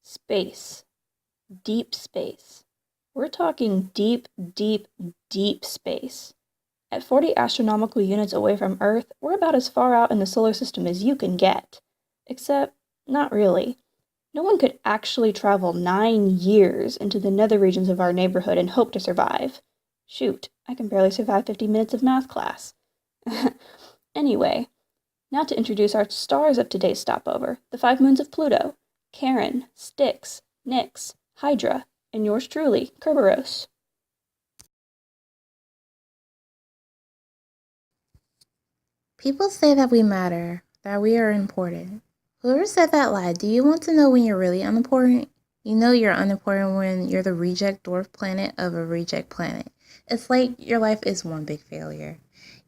Space. Deep space. We're talking deep, deep, deep space. At 40 astronomical units away from Earth, we're about as far out in the solar system as you can get. Except, not really. No one could actually travel 9 years into the nether regions of our neighborhood and hope to survive. Shoot, I can barely survive 50 minutes of math class. Anyway, now to introduce our stars of today's stopover, the 5 moons of Pluto: Charon, Styx, Nix, Hydra, and yours truly, Kerberos. People say that we matter, that we are important. Whoever said that lied. Do you want to know when you're really unimportant? You know you're unimportant when you're the reject dwarf planet of a reject planet. It's like your life is one big failure.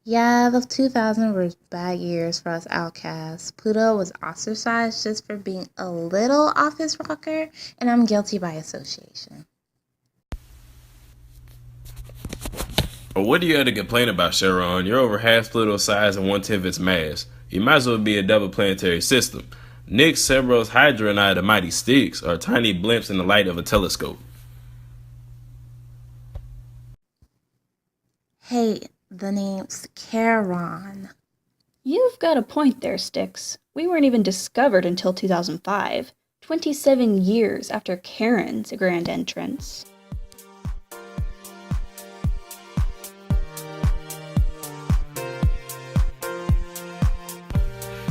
Yeah, the 2000s were bad years for us outcasts. Pluto was ostracized just for being a little off his rocker, and I'm guilty by association. Well, what do you have to complain about, Charon? You're over half Pluto's size and one-tenth its mass. You might as well be a double planetary system. Nix, Cerberus, Hydra, and I, the mighty Styx, are tiny blimps in the light of a telescope. Hey, the name's Charon. You've got a point there, Styx. We weren't even discovered until 2005, 27 years after Charon's grand entrance.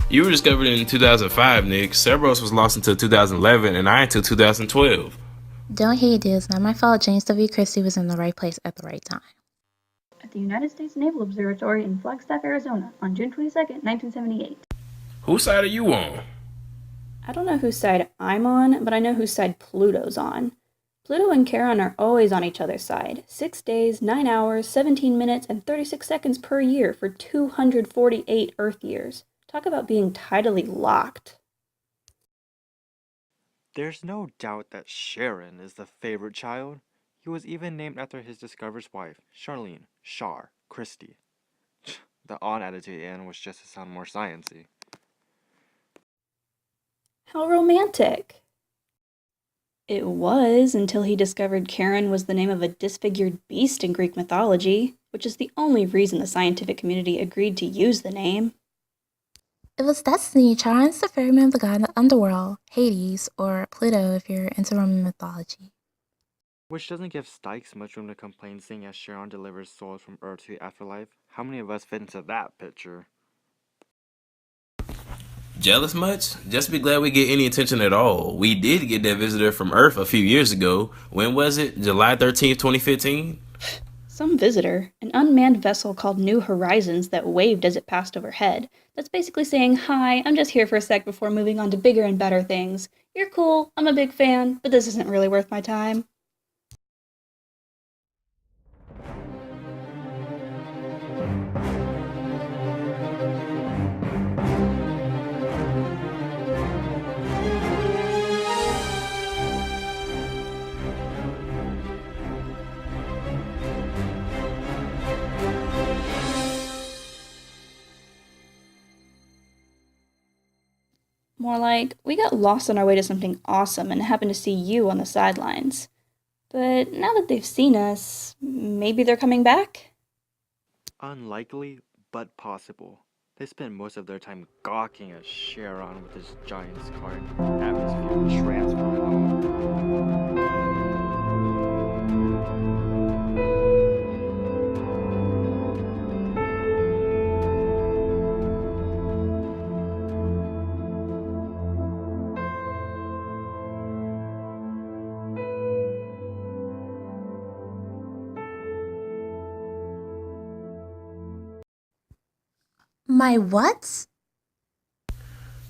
You were discovered in 2005, Nick. Cerberus was lost until 2011, and I until 2012. Don't hate, dude. It's not my fault. James W. Christie was in the right place at the right time. At the United States Naval Observatory in Flagstaff, Arizona, on June 22, 1978. Whose side are you on? I don't know whose side I'm on, but I know whose side Pluto's on. Pluto and Charon are always on each other's side. 6 days, 9 hours, 17 minutes, and 36 seconds per year for 248 Earth years. Talk about being tidally locked. There's no doubt that Charon is the favorite child. He was even named after his discoverer's wife, Charlene, Char, Christie. The on added to the end was just to sound more sciencey. How romantic! It was until he discovered Charon was the name of a disfigured beast in Greek mythology, which is the only reason the scientific community agreed to use the name. It was destiny. Charon's the ferryman of the god in the underworld, Hades, or Pluto if you're into Roman mythology. Which doesn't give Styx much room to complain, seeing as Charon delivers souls from Earth to the afterlife. How many of us fit into that picture? Jealous much? Just be glad we get any attention at all. We did get that visitor from Earth a few years ago. When was it? July 13th, 2015? Some visitor, an unmanned vessel called New Horizons that waved as it passed overhead. That's basically saying, hi, I'm just here for a sec before moving on to bigger and better things. You're cool, I'm a big fan, but this isn't really worth my time. More like, we got lost on our way to something awesome and happened to see you on the sidelines. But now that they've seen us, maybe they're coming back? Unlikely, but possible. They spend most of their time gawking at Charon with his giant scar and atmosphere transformed. My what?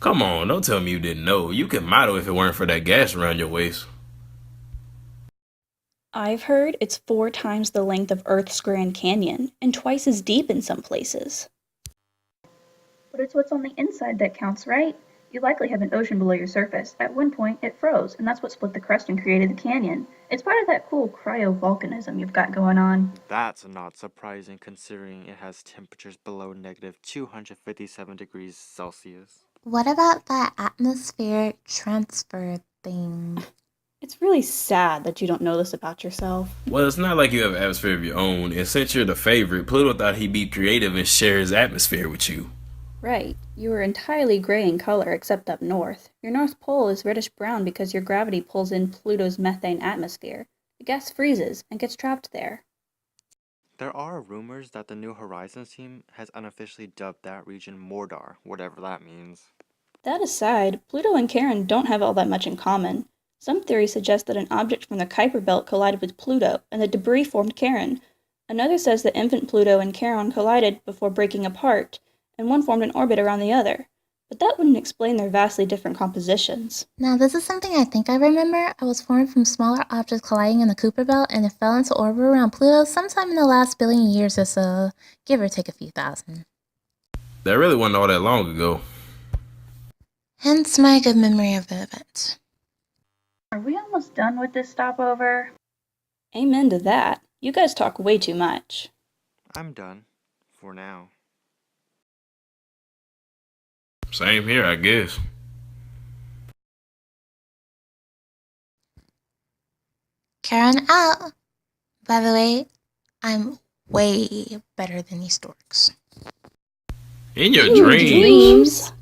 Come on, don't tell me you didn't know. You could model if it weren't for that gas around your waist. I've heard it's 4 times the length of Earth's Grand Canyon, and twice as deep in some places. But it's what's on the inside that counts, right? You likely have an ocean below your surface. At one point, it froze, and that's what split the crust and created the canyon. It's part of that cool cryovolcanism you've got going on. That's not surprising considering it has temperatures below negative 257 degrees Celsius. What about that atmospheric transfer thing. It's really sad that you don't know this about yourself. Well, it's not like you have an atmosphere of your own, and since you're the favorite, Pluto thought he'd be creative and share his atmosphere with you. Right. You are entirely gray in color except up north. Your North Pole is reddish-brown because your gravity pulls in Pluto's methane atmosphere. The gas freezes and gets trapped there. There are rumors that the New Horizons team has unofficially dubbed that region Mordor, whatever that means. That aside, Pluto and Charon don't have all that much in common. Some theories suggest that an object from the Kuiper Belt collided with Pluto, and the debris formed Charon. Another says that infant Pluto and Charon collided before breaking apart, and one formed an orbit around the other. But that wouldn't explain their vastly different compositions. Now, this is something I think I remember. I was formed from smaller objects colliding in the Kuiper Belt, and it fell into orbit around Pluto sometime in the last billion years or so, give or take a few thousand. That really wasn't all that long ago. Hence my good memory of the event. Are we almost done with this stopover? Amen to that. You guys talk way too much. I'm done. For now. Same here, I guess. Charon out. By the way, I'm way better than these dorks. In your Ooh, dreams.